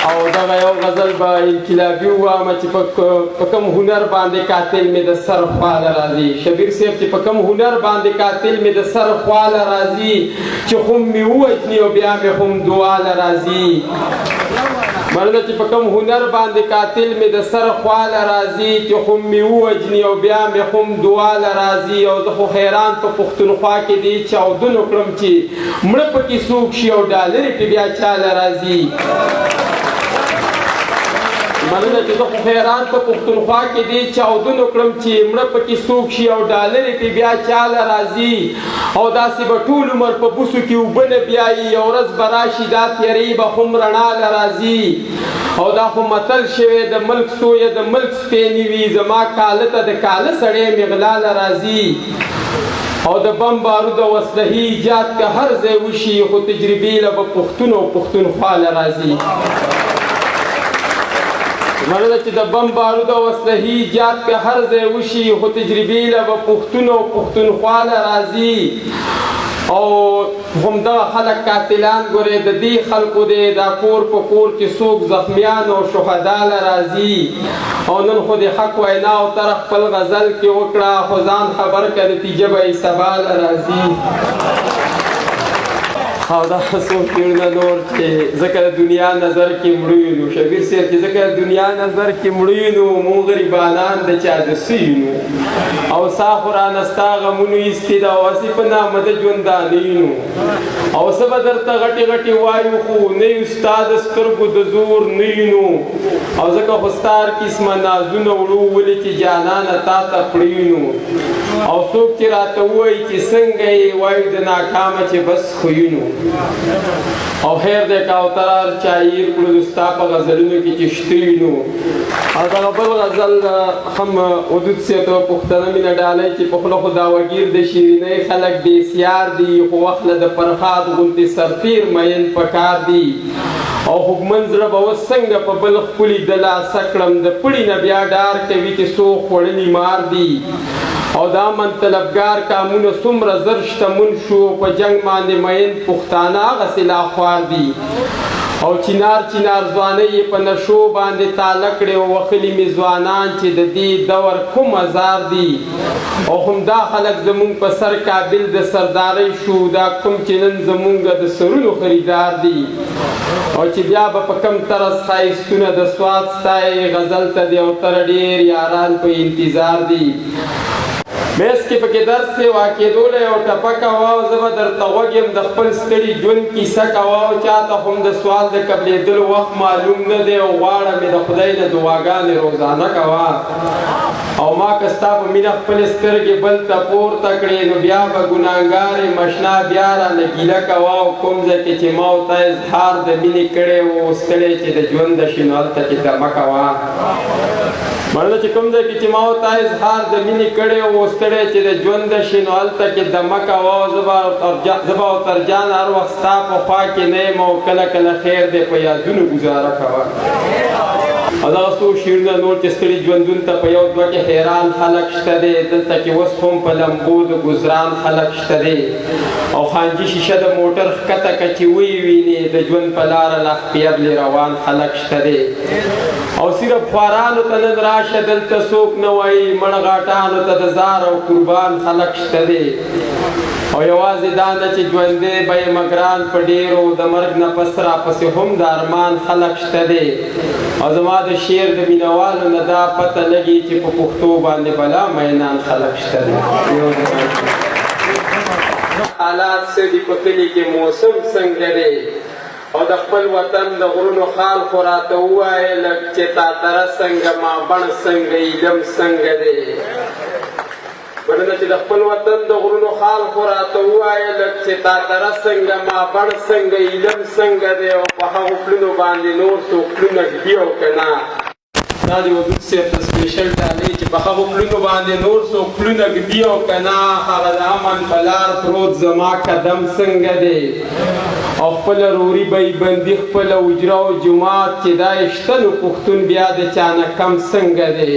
او دغه یو غزل به انقلابي ووایم چې په کوم هنر باندې قاتل مې د سر خواله راځي. شبیر صاحب چې په کوم هنر باندې قاتل مې د سر خواله راځي چې خم مې ووجني او بیا مې هم دعاله راځي. مرده چې په کوم هنر باندې قاتل مې د سر خواله راځي چې خم مې ووجني او بیا مې هم دعاله راځي. او زه خو حیران په پښتونخوا کې دې چاودنو کړم چې مړه پکې څوک شي او ډالرې پې بیا چاله راځي. مننه چې زه خو حیران په پښتونخوا کې دې چاودنو کړم چې مړه پکې څوک شي او ډالرې پې بیا چاله راځي. او داسې به ټول عمر په بوسو کې اوبه نه بیایي یو ورځ به راشي دا تیرې به هم رڼا له راځي. او دا خو متل شوی د ملک سویه د ملک سپینې وي زما کاله ته د کاله سړی مې غلا له راځي. او د بم بارود او اسلحې ایجاد که هر ځای وشي خو تجربې له به پښتون او پښتونخوا له راځي. مرده چې د بم بارود او اسلحې ایجاد که هر ځای وشي خو تجربې له به پښتون او پښتونخوا له راځي. او همدغه خلک قاتلان ګورې د دې خلکو دی دا کور په کور کې څوک زخمیان او شهدا له راځي. او نن خو د حق وینا او تر خپل غزل کې وکړه خو ځان خبر که نتیجه به یې سبا له راځي. او دا څو شعرونه نور چې ځکه د دنیا نظر کې مړه یو نو شبیر صاحب چې ځکه د دنیا نظر کې مړه یو نو مونږ غریبانان د چا د څه یو نو او سا خو رانه ستا غمونو ایستي دا واسې په نامه د ژوندانه یو نو او څه به درته غټې غټې وایو خو نه یو ستا د سترګو د زور نه یو نو او ځکه خو ستا هر قسمه نازونه وړو ولې چې جانانه تا ته پړه یو نو او څوک چې راته ووایي چې څنګه یې وایو د ناکامه چې بس خو یو نو او خیر دی کوتره چایر کړو د ستا په غزلونو کې چې شته وي نو. او دغه بل غزل هم ودود صاحب ته پوښتنه مینه ډالۍ چې په خوله خو داوګیر د شیرینۍ خلک بېسیار دي خو وخت له د فرهاد غوندې سرتیر مین پکار دي. او خوږمن زړه به اوس څنګه په بل ښکلي د لاسه کړم د پړي نه بیا ډار کوي چې څو خوړلي مار دي. او دا من طلبګار کامونه څومره زر شتمن شو په جنګ باندې مین پښتانه هغسې لا خوار دي. او چنار چنار ځوانۍ یې په نشو باندې تاله کړې او وښلي مې ځوانان چې د دې دور کوم ازار دي. او همدا خلک زمونږ په سر قابل د سردارۍ شو دا کوم چې نن زمونږ د سرونو خریدار دي. او چې بیا به په کم طرز ښایستونه د سوات ستایې غزل ته دی او تر ډېر یاران په انتظار دي. میس کې پکې درس دی واقعېدولی او ټپه کوه او زه به درته غوږ یم د خپل ستړي ژوند کیسه کوه او چاته هم د سوال د قبلېدلو وخت معلوم نه دی او غواړه مې د خدای نه دعاګانې روزانه کوه. او ما که ستا په مینه خپلې سترګې بل ته پورته کړې نو بیا به ګناهګارې مشنا بیا رانه ګیله کوه او کوم ځای کې چې ما او تا اظهار د مینې کړی و ستړی چې د ژونده شي نو هلته کې دمه کوه. مرده چې کوم ځای کې چې ما او تا اظهار د مینې کړی و ستړی چې د ژونده شي نو هلته کې دمه کوه. او زه به او تر جان هر وخت ستا په خوا کې نه یم او کله کله خیر دی په یادونو ګزاره کوه. او دغه څو شعرونه نور چې ستړي ژوندون ته په یو دوه کې حیران خلک شته دی دلته کې اوس هم په لمبو د ګزران خلک شته دی. او خانجي شیشه د موټر ښکته که چې ویې وینې د ژوند په لاره لا خپیرلې روان خلک شته دی. او صرف خوارانو ته نن راشه دلته څوک نه وایي مړه غاټانو ته د زار او قربان خلک شته دی. او یوازې دا نه چې ژوندی به یې مګران په ډېرو د مرګ نه پس راپسې هم د ارمان خلک شته دی. او زما د شعر د مینوالو نه دا پته لګي چې په پښتو باندې بلا مینان خلک شته دی. حالات څه دي په کلي کې موسم څنګه دی او د خپل وطن د غرونو حال خو راته ووایه لږ چې تاتره څنګه ما بڼ څنګه علم څنګه دی. مننه چې د خپل وطن د غرونو حال خو راته ووایه لږ چې تاتره څنګه ما بڼ څنګه علم څنګه دی او په هغو پلونو باندې نور څوک پلونه ږدي او که نه. دا د ودود صاحب ته سپېشل ډالۍ چې په هغو پلونو باندې نور څوک پلونه ږدي او که نه هغه د امن په لار پروت زما قدم څنګه دی. او خپله روري به یې بندي خپله حجره او جومات چې دا یې شته نو پښتون بیا د چا نه کم څنګه دی.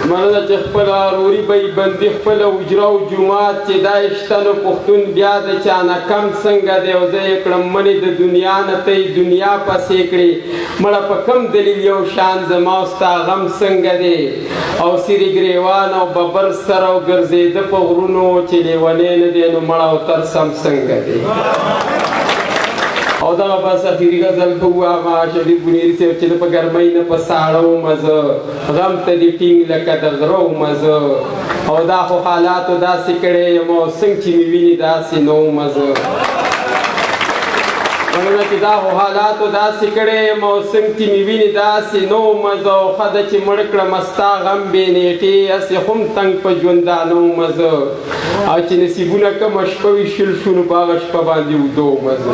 مننه چې خپله روري به یې بندي خپله حجره او جومات چې دا یې شته نو پښتون بیا د چا نه کم څنګه دی او زه یې کړم منې د دنیا نه ته یې دنیا پسې کړې مړه په کم دلیل یو شان زما او ستا غم څنګه دی او سیرې ګریوان او ببر سر او ګرځېده په غرونو چې لیونی نه دی نو مړه او ترسم څنګه دی او دغه بس اخري غزل به ووایم شریف بنیري صاحب چې په ګرمۍ نه په ساړه ومه زه غم ته دې ټینګ لکه د غره ومه زه او دا خو حالاتو داسې کړی یم او څنګه چې مې ویني داسې نه ومه زه مننه چې دا خو حالاتو داسې کړی یم او څنګه چې مې ویني داسې نه ومه زه او ښه ده چې مړ کړم ستا غم بې نیټې هسې خو هم تنګ په ژوندانه ومه زه او چې نصیبونه کمه شپه وي شل شو نو په هغه شپه باندې اوده ومه زه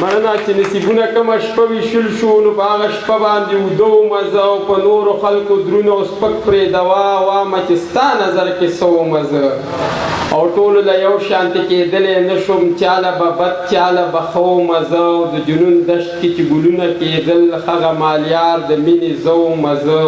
مننه چې نصیبونه کمه شپه وي شل شو نو په هغه شپه باندې اوده ومه زه او په نورو خلکو درونه او سپک پرېږدوه وامه چې ستا نظر کې څه ومه زه او ټولو له یو شانتې کېدلی نه شوم چاله به بد چاله به ښه ومه زه او د جنون دشت کې چې ګلونه کېدل هغه مالیار د مینې زه ومه زه